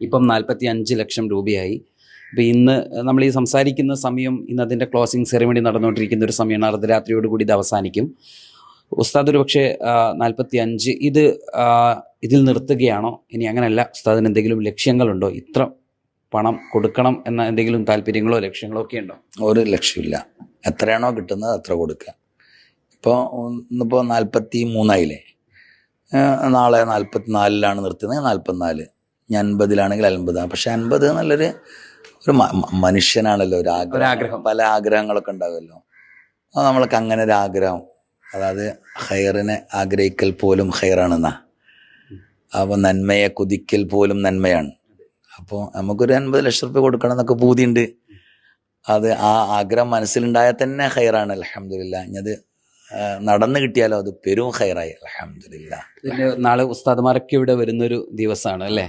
ഇപ്പം 45 ലക്ഷം രൂപയായി. അപ്പോൾ ഇന്ന് നമ്മൾ ഈ സംസാരിക്കുന്ന സമയം, ഇന്ന് അതിൻ്റെ ക്ലോസിംഗ് സെറിമണി നടന്നുകൊണ്ടിരിക്കുന്ന ഒരു സമയമാണ്. അർദ്ധരാത്രിയോടുകൂടി ഇത് അവസാനിക്കും. ഉസ്താദ് ഒരു പക്ഷേ 45 ഇതിൽ നിർത്തുകയാണോ? ഇനി അങ്ങനെയല്ല, ഉസ്താദിന് എന്തെങ്കിലും ലക്ഷ്യങ്ങളുണ്ടോ? ഇത്ര പണം കൊടുക്കണം എന്ന എന്തെങ്കിലും താല്പര്യങ്ങളോ ലക്ഷ്യങ്ങളോ ഒക്കെ ഉണ്ടോ? ഒരു ലക്ഷ്യമില്ല. എത്രയാണോ കിട്ടുന്നത് അത്ര കൊടുക്കുക. ഇപ്പോൾ ഇന്നിപ്പോൾ 43 നാളെ 44 നിർത്തുന്നത്, 44. 50 50. പക്ഷെ 50 നല്ലൊരു മനുഷ്യനാണല്ലോ, ഒരു ആഗ്രഹം. പല ആഗ്രഹങ്ങളൊക്കെ ഉണ്ടാവുമല്ലോ. അപ്പോൾ നമ്മൾക്ക് അങ്ങനെ ഒരു ആഗ്രഹം, അതായത് ഹൈറിനെ ആഗ്രഹിക്കൽ പോലും ഹൈറാണെന്നാ. അപ്പോൾ നന്മയെ കൊതിക്കൽ പോലും നന്മയാണ്. അപ്പോൾ നമുക്കൊരു 50 ലക്ഷം രൂപ കൊടുക്കണം എന്നൊക്കെ പൂതിയുണ്ട്. അത് ആ ആഗ്രഹം മനസ്സിലുണ്ടായാൽ തന്നെ ഹൈറാണ്. അൽഹംദുലില്ലാ. ഇനി നടന്നു കിട്ടിയാലോ അത് പെരും ഹൈറായി. അൽഹംദുലില്ലാ. നാളെ ഉസ്താദുമാരൊക്കെ ഇവിടെ വരുന്നൊരു ദിവസമാണ് അല്ലേ?